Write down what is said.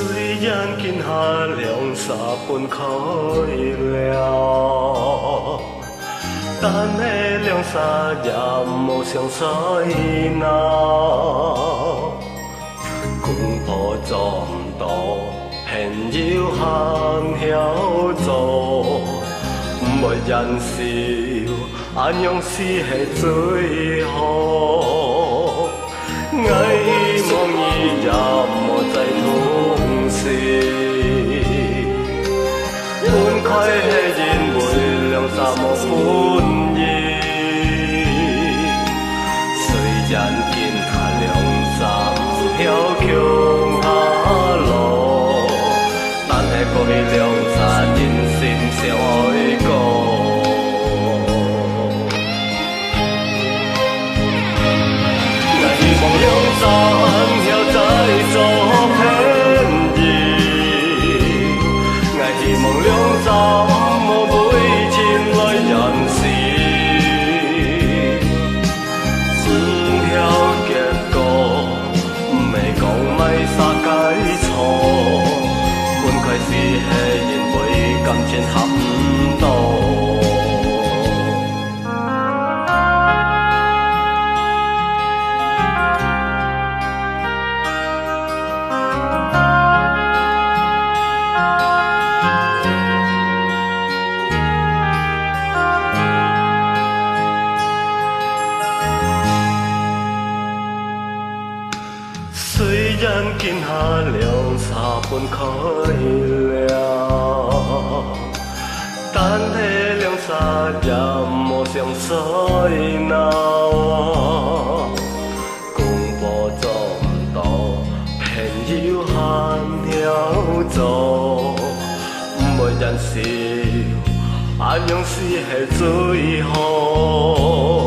虽然今下两三分开了，但那两三夜无相使那，光谱做唔到，朋友含晓做，唔会忍受，安样是系最好。爱望伊也无再痛惜，本开的因为两三无本意，虽然今下两三飘强下路，但系过去两三人心相爱过。两三要再做偏移，我希望两三无每天来人世，唔晓结果，唔会讲咪撒解错，本开是系因为感情合唔到。虽然今下两三分开了，但那两三夜无相使那，公婆做唔到，朋友含晓做，唔会忍受，安样是系最好。